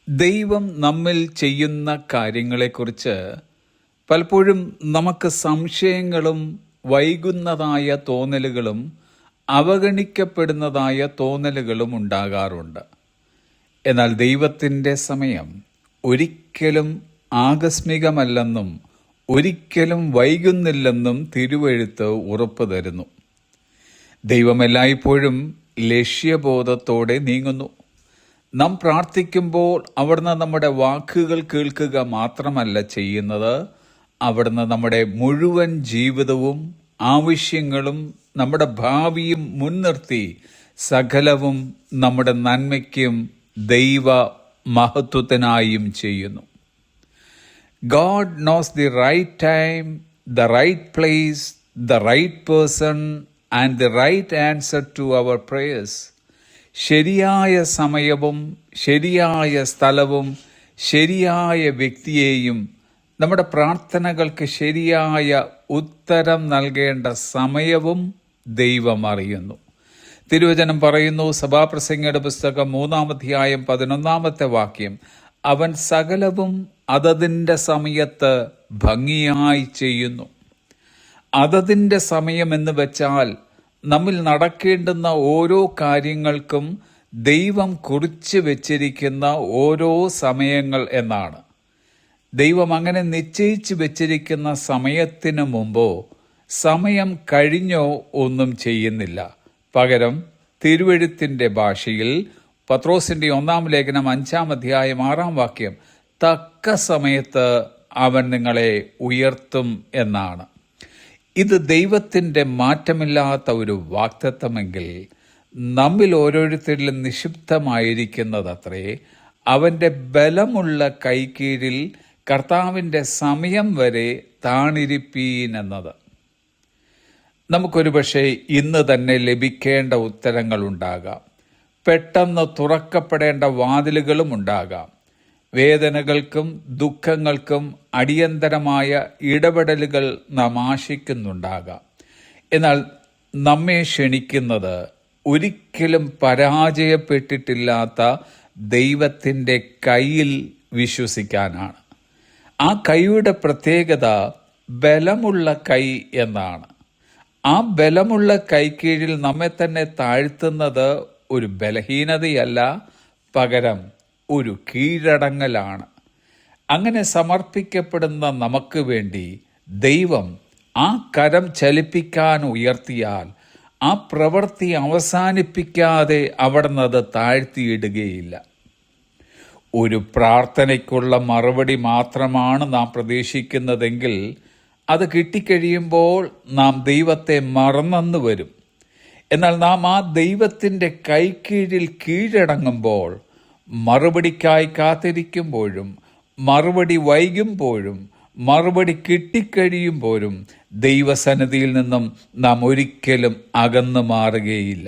ദൈവം നമ്മിൽ ചെയ്യുന്ന കാര്യങ്ങളെക്കുറിച്ച് പലപ്പോഴും നമുക്ക് സംശയങ്ങളും വൈകുന്നതായ തോന്നലുകളും അവഗണിക്കപ്പെടുന്നതായ തോന്നലുകളും ഉണ്ടാകാറുണ്ട്. എന്നാൽ ദൈവത്തിൻ്റെ സമയം ഒരിക്കലും ആകസ്മികമല്ലെന്നും ഒരിക്കലും വൈകുന്നില്ലെന്നും തിരുവെഴുത്ത് ഉറപ്പു തരുന്നു. ദൈവം എല്ലായ്പ്പോഴും ലക്ഷ്യബോധത്തോടെ നീങ്ങുന്നു. നാം പ്രാർത്ഥിക്കുമ്പോൾ അവിടുന്ന് നമ്മുടെ വാക്കുകൾ കേൾക്കുക മാത്രമല്ല ചെയ്യുന്നത്, അവിടുന്ന് നമ്മുടെ മുഴുവൻ ജീവിതവും ആവശ്യങ്ങളും നമ്മുടെ ഭാവിയും മുൻനിർത്തി സകലവും നമ്മുടെ നന്മയ്ക്കും ദൈവ മഹത്വത്തിനായും ചെയ്യുന്നു. God knows the right time, the right place, the right person and the right answer to our prayers. ശരിയായ സമയവും ശരിയായ സ്ഥലവും ശരിയായ വ്യക്തിയെയും നമ്മുടെ പ്രാർത്ഥനകൾക്ക് ശരിയായ ഉത്തരം നൽകേണ്ട സമയവും ദൈവം അറിയുന്നു. തിരുവചനം പറയുന്നു, സഭാപ്രസംഗിയുടെ പുസ്തകം 3-ാം അധ്യായം 11-ാമത്തെ വാക്യം, അവൻ സകലവും അതതിൻ്റെ സമയത്ത് ഭംഗിയായി ചെയ്യുന്നു. അതതിൻ്റെ സമയമെന്ന് വെച്ചാൽ നമ്മിൽ നടക്കേണ്ടുന്ന ഓരോ കാര്യങ്ങൾക്കും ദൈവം കുറിച്ച് വെച്ചിരിക്കുന്ന ഓരോ സമയങ്ങൾ എന്നാണ്. ദൈവം അങ്ങനെ നിശ്ചയിച്ച് വെച്ചിരിക്കുന്ന സമയത്തിന് മുമ്പോ സമയം കഴിഞ്ഞോ ഒന്നും ചെയ്യുന്നില്ല. പകരം തിരുവെഴുത്തിൻ്റെ ഭാഷയിൽ പത്രോസിൻ്റെ 1-ാം ലേഖനം 5-ാം അധ്യായം 6-ാം വാക്യം, തക്ക സമയത്ത് അവൻ നിങ്ങളെ ഉയർത്തും എന്നാണ്. ഇത് ദൈവത്തിൻ്റെ മാറ്റമില്ലാത്ത ഒരു വാഗ്ദത്തമെങ്കിൽ നമ്മിൽ ഓരോരുത്തരിലും നിക്ഷിപ്തമായിരിക്കുന്നതത്രേ അവൻ്റെ ബലമുള്ള കൈക്കീഴിൽ കർത്താവിൻ്റെ സമയം വരെ താണിരിപ്പീൻ എന്നത്. നമുക്കൊരു പക്ഷേ ഇന്ന് തന്നെ ലഭിക്കേണ്ട ഉത്തരങ്ങളുണ്ടാകാം. പെട്ടെന്ന് തുറക്കപ്പെടേണ്ട വാതിലുകളും ഉണ്ടാകാം. വേദനകൾക്കും ദുഃഖങ്ങൾക്കും അടിയന്തരമായ ഇടപെടലുകൾ നാം ആശിക്കുന്നുണ്ടാകാം. എന്നാൽ നമ്മെ ക്ഷണിക്കുന്നത് ഒരിക്കലും പരാജയപ്പെട്ടിട്ടില്ലാത്ത ദൈവത്തിൻ്റെ കയ്യിൽ വിശ്വസിക്കാനാണ്. ആ കൈയുടെ പ്രത്യേകത ബലമുള്ള കൈ എന്നാണ്. ആ ബലമുള്ള കൈക്കീഴിൽ നമ്മെ തന്നെ താഴ്ത്തുന്നത് ഒരു ബലഹീനതയല്ല, പകരം ഒരു കീഴടങ്ങലാണ്. അങ്ങനെ സമർപ്പിക്കപ്പെടുന്ന നമുക്ക് വേണ്ടി ദൈവം ആ കരം ചലിപ്പിക്കാൻ ഉയർത്തിയാൽ ആ പ്രവൃത്തി അവസാനിപ്പിക്കാതെ അവിടുന്ന് അത് താഴ്ത്തിയിടുകയില്ല. ഒരു പ്രാർത്ഥനയ്ക്കുള്ള മറുപടി മാത്രമാണ് നാം പ്രതീക്ഷിക്കുന്നതെങ്കിൽ അത് കിട്ടിക്കഴിയുമ്പോൾ നാം ദൈവത്തെ മറന്നെന്ന് വരും. എന്നാൽ നാം ആ ദൈവത്തിൻ്റെ കൈക്കീഴിൽ കീഴടങ്ങുമ്പോൾ, മറുപടിക്കായി കാത്തിരിക്കുമ്പോഴും മറുപടി വൈകുമ്പോഴും മറുപടി കിട്ടിക്കഴിയുമ്പോഴും ദൈവസന്നിധിയിൽ നിന്നും നാം ഒരിക്കലും അകന്നു മാറുകയില്ല.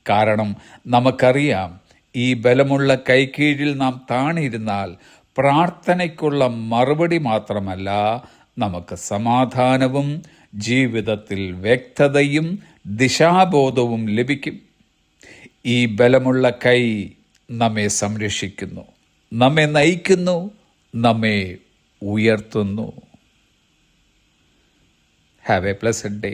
കാരണം നമുക്കറിയാം, ഈ ബലമുള്ള കൈക്കീഴിൽ നാം താണിരുന്നാൽ പ്രാർത്ഥനയ്ക്കുള്ള മറുപടി മാത്രമല്ല, നമുക്ക് സമാധാനവും ജീവിതത്തിൽ വ്യക്തതയും ദിശാബോധവും ലഭിക്കും. ഈ ബലമുള്ള കൈ നമ്മെ സംരക്ഷിക്കുന്നു, നമ്മെ നയിക്കുന്നു, നമ്മെ ഉയർത്തുന്നു. Have A pleasant day.